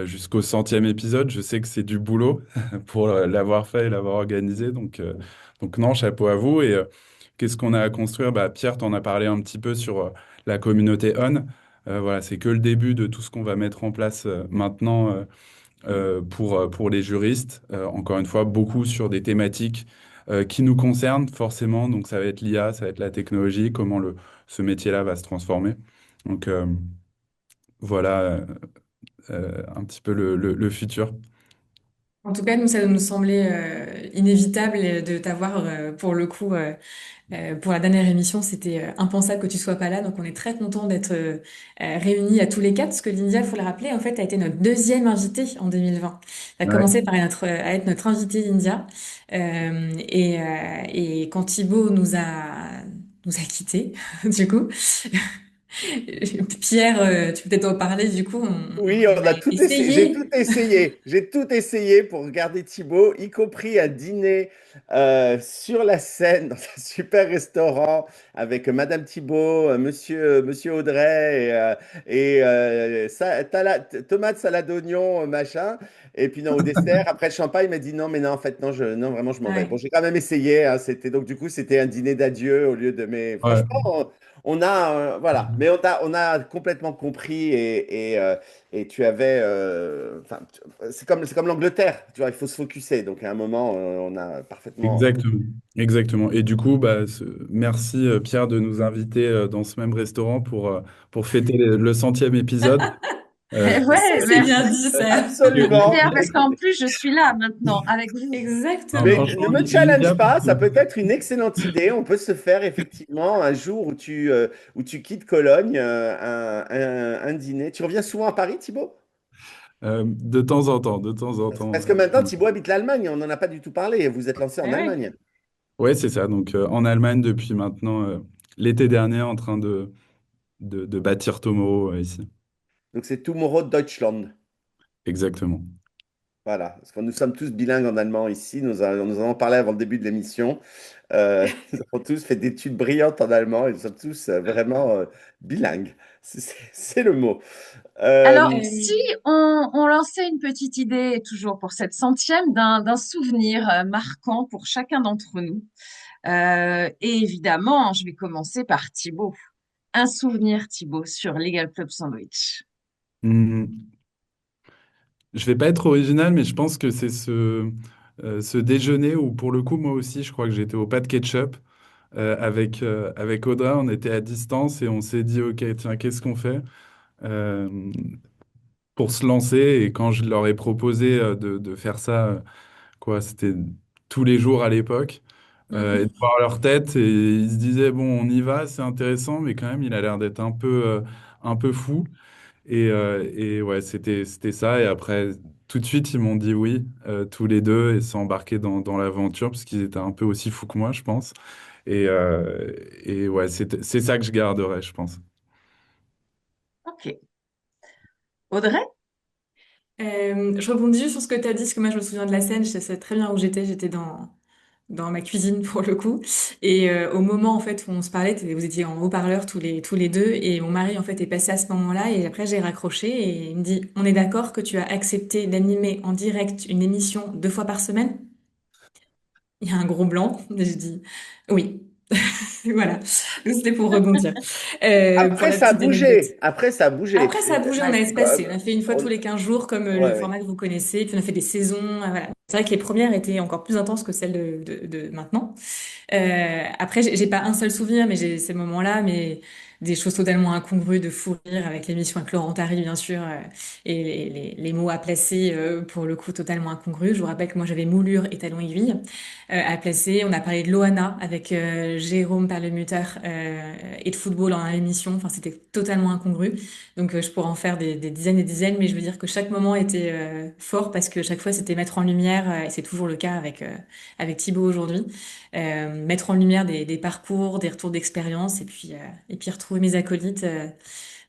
jusqu'au centième épisode. Je sais que c'est du boulot pour l'avoir fait et l'avoir organisé. Donc non, chapeau à vous. Et qu'est-ce qu'on a à construire? Bah, Pierre, t'en as parlé un petit peu sur la communauté ON. Voilà, c'est que le début de tout ce qu'on va mettre en place maintenant pour les juristes. Encore une fois, beaucoup sur des thématiques qui nous concernent forcément. Donc ça va être l'IA, ça va être la technologie, comment ce métier-là va se transformer. Donc voilà un petit peu le futur. En tout cas, nous, ça nous semblait inévitable de t'avoir pour le coup. Pour la dernière émission, c'était impensable que tu sois pas là, donc on est très content d'être réunis à tous les quatre, parce que Lydia, faut le rappeler, en fait, a été notre deuxième invitée en 2020. Ça a Ouais. commencé par à être notre invitée Lydia, et quand Thibaut nous a quittés, du coup, Pierre, tu peux peut-être en parler, du coup, Oui, on on a a tout essayé. J'ai essayé. tout essayé. J'ai tout essayé pour garder Thibaut, y compris un dîner sur la Seine dans un super restaurant avec Madame Thibaut, Monsieur Audrey tomate, salade d'oignon, machin. Et puis non, au dessert, après le champagne, il m'a dit non, mais non, en fait, non, non, vraiment, je m'en vais. Bon, Ouais. j'ai quand même essayé. Hein, donc du coup, c'était un dîner d'adieu au lieu de. Mais Ouais. franchement, voilà, mais on a complètement compris et tu avais, enfin, c'est comme l'Angleterre, tu vois, il faut se focuser. Donc à un moment, on a parfaitement. Exactement. Exactement. Et du coup, bah, merci Pierre de nous inviter dans ce même restaurant pour fêter le centième épisode. Euh, Ça, Ouais, c'est bien merci. dit, ça. Merci Absolument. Pierre, parce qu'en plus, je suis là maintenant avec vous. non, Exactement. Mais ne franchement, me challenge Lydia, pas, ça peut être une excellente idée. On peut se faire effectivement un jour où tu quittes Cologne, un dîner. Tu reviens souvent à Paris, Thibaut? de temps en temps, de temps en temps. Parce que maintenant, Thibaut habite l'Allemagne, on n'en a pas du tout parlé. Vous êtes lancé en Ah ouais. Allemagne. Ouais, c'est ça. Donc en Allemagne depuis maintenant l'été dernier, en train de bâtir Tomorrow ici. Donc c'est Tomorrow Deutschland. Exactement. Voilà, parce que nous sommes tous bilingues en allemand ici. Nous en avons parlé avant le début de l'émission. Nous avons tous fait d'études brillantes en allemand et nous sommes tous vraiment bilingues. C'est le mot. Alors, Euh, si on lançait une petite idée, toujours pour cette centième, d'un souvenir marquant pour chacun d'entre nous. Et évidemment, je vais commencer par Thibaut. Un souvenir, Thibaut, sur Legal Club Sandwich. Hmm. Je vais pas être original, mais je pense que c'est ce déjeuner où, pour le coup, moi aussi, je crois que j'étais au pas de ketchup avec Audrey. On était à distance et on s'est dit, OK, tiens, qu'est-ce qu'on fait euh, pour se lancer? Et quand je leur ai proposé de faire ça, quoi, c'était tous les jours à l'époque, et de Mhm. voir leur tête, et ils se disaient, bon, on y va, c'est intéressant, mais quand même, il a l'air d'être un peu fou. Et ouais, c'était ça. Et après, tout de suite, ils m'ont dit oui, tous les deux, et s'embarquer dans l'aventure, parce qu'ils étaient un peu aussi fous que moi, je pense. Et ouais, c'est ça que je garderai, je pense. Ok. Audrey? Je rebondis juste sur ce que tu as dit, parce que moi je me souviens de la scène, je sais très bien où j'étais, j'étais dans ma cuisine pour le coup. Et au moment en fait où on se parlait, vous étiez en haut-parleur tous les deux, et mon mari en fait est passé à ce moment-là, et après j'ai raccroché, et il me dit, on est d'accord que tu as accepté d'animer en direct une émission 2 fois par semaine? Il y a un gros blanc, et je dis, oui. Voilà, donc c'était pour rebondir. Pour Après, la ça a petite anecdote. bougé. Après, ça a bougé. Après, ça a bougé, on a espacé. On a fait une fois tous On- les 15 jours, comme ouais, le ouais. format que vous connaissez. Puis on a fait des saisons. Voilà. C'est vrai que les premières étaient encore plus intenses que celles de maintenant. Après, j'ai pas un seul souvenir, mais j'ai ces moments-là, mais des choses totalement incongrues, de fou rire avec l'émission avec Laurent Tarry, bien sûr, et les mots à placer, pour le coup, totalement incongrus. Je vous rappelle que moi, j'avais moulure et talon aiguille à placer. On a parlé de Loana avec Jérôme Perlemutter et de football dans l'émission. Enfin, c'était totalement incongru. Donc, je pourrais en faire des dizaines et des dizaines, mais je veux dire que chaque moment était fort parce que chaque fois, c'était mettre en lumière, et c'est toujours le cas avec Thibaut aujourd'hui, mettre en lumière des parcours, des retours d'expérience, et puis retrouver mes acolytes,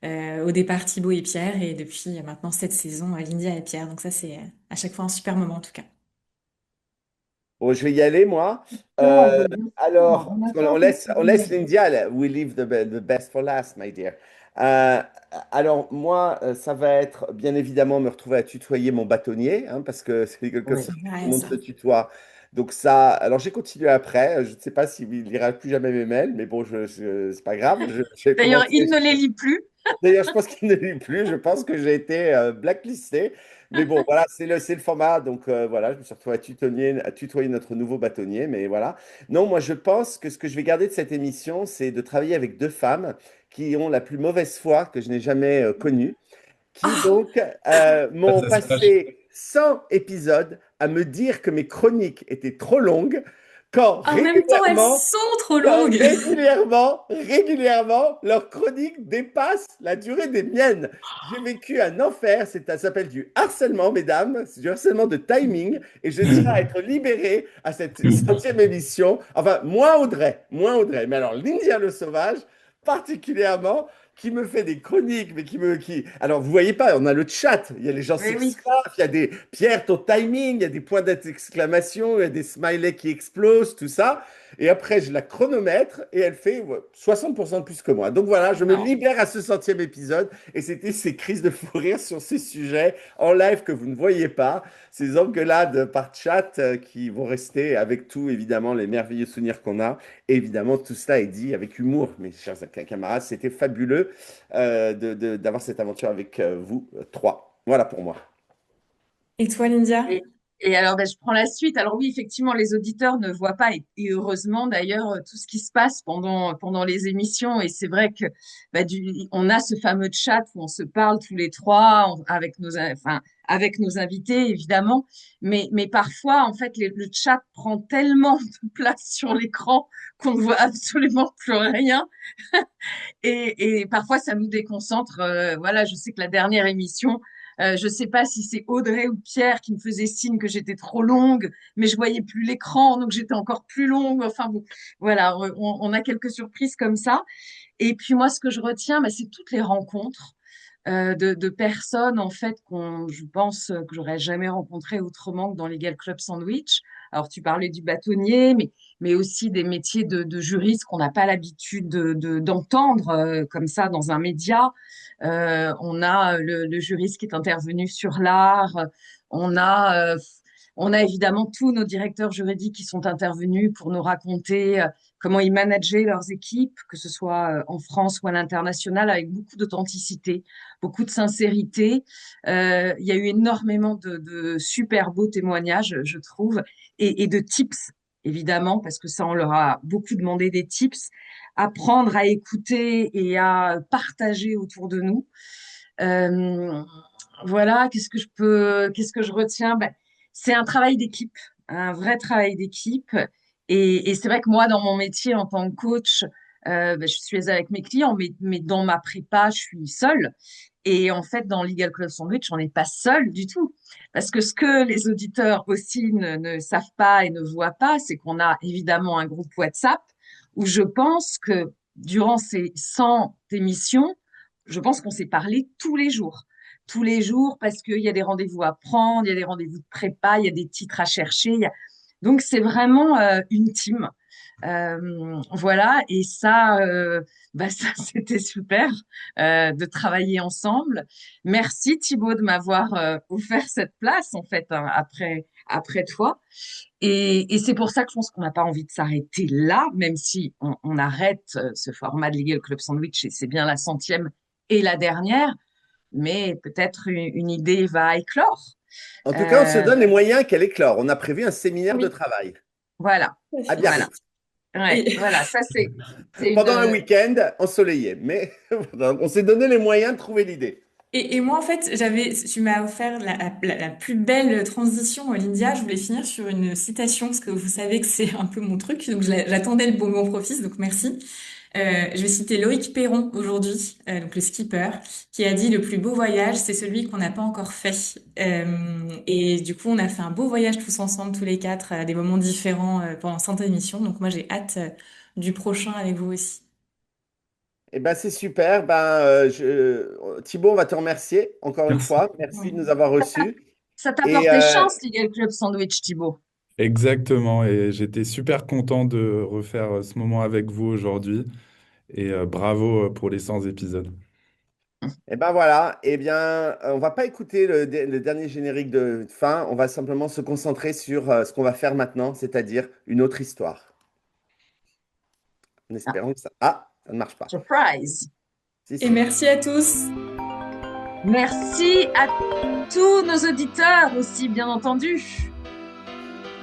au départ Thibaut et Pierre, et depuis maintenant cette saison, Lindia et Pierre. Donc ça, c'est à chaque fois un super moment en tout cas. Bon, je vais y aller, moi. D'accord, bien sûr. Alors, On parce attend que tu on laisse viennes. l'India, là. We leave the best for last, my dear. Euh, alors, moi, ça va être bien évidemment me retrouver à tutoyer mon bâtonnier, hein, parce que c'est quelque Oui, chose, tout ouais, le monde ça. se tutoie. Donc ça, alors j'ai continué après. Je ne sais pas s'il lira plus jamais mes mails, mais bon, c'est pas grave. J'ai D'ailleurs, il commencé. ne les lit plus. D'ailleurs, je pense qu'il ne lit plus. Je pense que j'ai été blacklisté. Mais bon, voilà, c'est le format. Donc voilà, je me suis retrouvé à tutoyer notre nouveau bâtonnier. Mais voilà. Non, moi, je pense que ce que je vais garder de cette émission, c'est de travailler avec deux femmes qui ont la plus mauvaise foi que je n'ai jamais connue, qui Ah, donc Ah, m'ont ça se fâche. passé 100 épisodes à me dire que mes chroniques étaient trop longues, quand en même temps, elles régulièrement sont trop quand longues. régulièrement, leurs chroniques dépassent la durée des miennes. J'ai vécu un enfer, ça s'appelle du harcèlement, mesdames, c'est du harcèlement de timing, et je tiens à être libéré à cette centième émission. Enfin, moins Audrey, mais alors l'Indien le Sauvage, particulièrement, qui me fait des chroniques, mais Alors, vous voyez pas, on a le chat, il y a les gens Oui, oui. s'exclament, il y a des Pierre, ton timing, il y a des points d'exclamation, il y a des smileys qui explosent, tout ça. Et après, je la chronomètre et elle fait 60% de plus que moi. Donc voilà, je me Non. libère à ce 100e épisode et c'était ces crises de fou rire sur ces sujets en live que vous ne voyez pas, ces engueulades par chat qui vont rester avec tout, évidemment, les merveilleux souvenirs qu'on a. Et évidemment, tout cela est dit avec humour, mes chers camarades. C'était fabuleux d'avoir cette aventure avec vous trois. Voilà pour moi. Et toi, Lindia? Et, et alors, ben, je prends la suite. Alors oui, effectivement, les auditeurs ne voient pas, et heureusement d'ailleurs, tout ce qui se passe pendant les émissions. Et c'est vrai que on a ce fameux chat où on se parle tous les trois avec nos invités, évidemment. Mais parfois, en fait, le chat prend tellement de place sur l'écran qu'on ne voit absolument plus rien. Et parfois, ça nous déconcentre. Voilà, je sais que la dernière émission, je sais pas si c'est Audrey ou Pierre qui me faisait signe que j'étais trop longue, mais je voyais plus l'écran, donc j'étais encore plus longue. Enfin bon, voilà, on a quelques surprises comme ça. Et puis moi, ce que je retiens, c'est toutes les rencontres de personnes en fait je pense que j'aurais jamais rencontré autrement que dans Legal Club Sandwich. Alors tu parlais du bâtonnier, mais aussi des métiers de juriste qu'on n'a pas l'habitude d'entendre comme ça dans un média. On a le juriste qui est intervenu sur l'art. On a on a évidemment tous nos directeurs juridiques qui sont intervenus pour nous raconter comment ils manageaient leurs équipes, que ce soit en France ou à l'international, avec beaucoup d'authenticité, beaucoup de sincérité. Il y a eu énormément de super beaux témoignages, je trouve, et de tips, évidemment, parce que ça, on leur a beaucoup demandé des tips, apprendre à écouter et à partager autour de nous. Euh, voilà, qu'est-ce que je retiens? C'est un travail d'équipe, un vrai travail d'équipe. Et c'est vrai que moi, dans mon métier en tant que coach, je suis avec mes clients, mais dans ma prépa, je suis seule. Et en fait, dans Legal Club Sandwich, on n'est pas seul du tout. Parce que ce que les auditeurs aussi ne savent pas et ne voient pas, c'est qu'on a évidemment un groupe WhatsApp où je pense que durant ces 100 émissions, je pense qu'on s'est parlé tous les jours. Tous les jours, parce qu'il y a des rendez-vous à prendre, il y a des rendez-vous de prépa, il y a des titres à chercher. Donc, c'est vraiment une team. Voilà, et ça, ça c'était super de travailler ensemble. Merci Thibaut de m'avoir offert cette place en fait hein, après toi. Et c'est pour ça que je pense qu'on n'a pas envie de s'arrêter là, même si on arrête ce format de Legal Club Sandwich et c'est bien la 100e et la dernière, mais peut-être une idée va éclore. En tout cas, on se Euh, donne les moyens qu'elle éclore. On a prévu un séminaire de Oui, travail. voilà, À voilà. Biarritz. Ouais, et, voilà, ça c'est Pendant un une. week-end ensoleillé. Mais on s'est donné les moyens de trouver l'idée. et moi, en fait, tu m'as offert la plus belle transition, Lindia. Je voulais finir sur une citation, parce que vous savez que c'est un peu mon truc, donc j'attendais le bon moment propice, donc merci. Je vais citer Loïc Perron aujourd'hui, donc le skipper, qui a dit: «Le plus beau voyage, c'est celui qu'on n'a pas encore fait.» Et du coup, on a fait un beau voyage tous ensemble, tous les quatre, à des moments différents pendant cette émission. Donc moi, j'ai hâte du prochain avec vous aussi. Eh ben, c'est super. Thibaut, on va te remercier encore une Merci. fois. Merci de Oui. nous avoir reçus. Ça t'a Et porté chance, Legal Club Sandwich, Thibaut. Exactement, et j'étais super content de refaire ce moment avec vous aujourd'hui, et bravo pour les 100 épisodes. eh ben voilà. Eh bien, on va pas écouter le dernier générique de fin. On va simplement se concentrer sur ce qu'on va faire maintenant, c'est-à-dire une autre histoire. En Ah, espérant que ça. Ah, ça ne marche pas. surprise. Si, Et si. merci à tous. Merci à tous nos auditeurs aussi, bien entendu.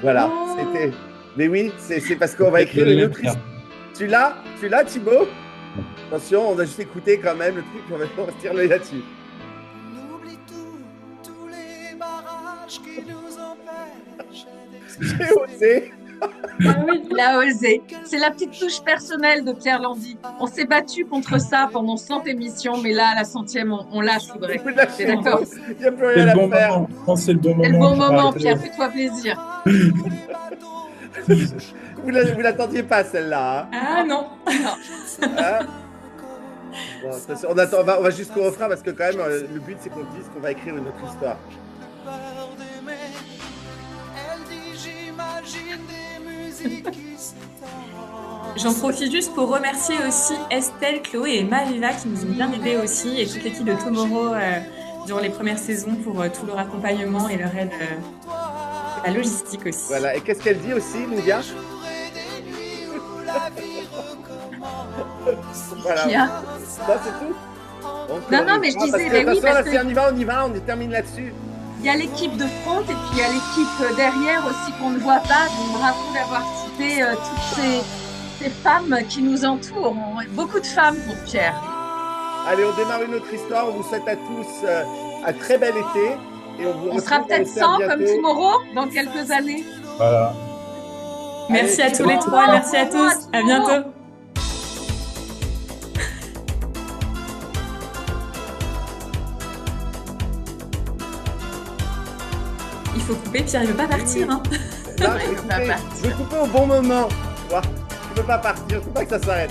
Voilà. Oh, C'était. Mais oui, c'est parce qu'on va Peut-être écrire de une autre l'écrire. histoire. Tu l'as, Thibaut? Attention, on va juste écouter quand même le truc. On va se tirer l'œil là-dessus. On oublie tous les barrages qui nous empêchent J'ai d'exister. osé. Ah oui. il a osé. C'est la petite touche personnelle de Pierre Landy. On s'est battu contre ça pendant 100 émissions, mais là, à la 100e, on lâche, Audrey. Vous T'es lâchez d'accord? tout. Il n'y a plus C'est rien le à bon faire. moment. Je pense que c'est le bon C'est le moment bon pour moment, arrêter. Pierre. Fais-toi plaisir. Vous l'attendiez pas, celle-là. Ah non. Non. Hein. Hein. Bon, attention, on attend, on va jusqu'au refrain parce que quand même, le but c'est qu'on dise qu'on va écrire une autre histoire. Peur d'aimer. Elle dit j'imagine des musiques qui s'étendent. J'en profite juste pour remercier aussi Estelle, Chloé et Maviva qui nous ont bien aidés aussi et toute l'équipe de Tomorrow durant les premières saisons pour tout leur accompagnement et leur aide à la logistique aussi. Voilà, et qu'est-ce qu'elle dit aussi, Lydia? Voilà. Qui a- Ça, c'est tout? Donc, Non, non, mais je parce disais, que, mais oui, attention, parce là, que- si on y va, on termine là-dessus. Il y a l'équipe de front et puis il y a l'équipe derrière aussi qu'on ne voit pas. Donc bravo d'avoir cité toutes ces femmes qui nous entourent. Beaucoup de femmes pour Pierre. Allez, on démarre une autre histoire. On vous souhaite à tous un très bel été. Et on vous On sera retrouve, peut-être j'espère, 100 comme bientôt. Tomorrow dans quelques années. Voilà. Merci Allez, à tous les trois, merci à tous, à bientôt. Il faut couper, Pierre, il veut pas partir, hein. Là, je vais couper au bon moment. Tu vois, je ne peux pas partir. Il ne faut pas que ça s'arrête.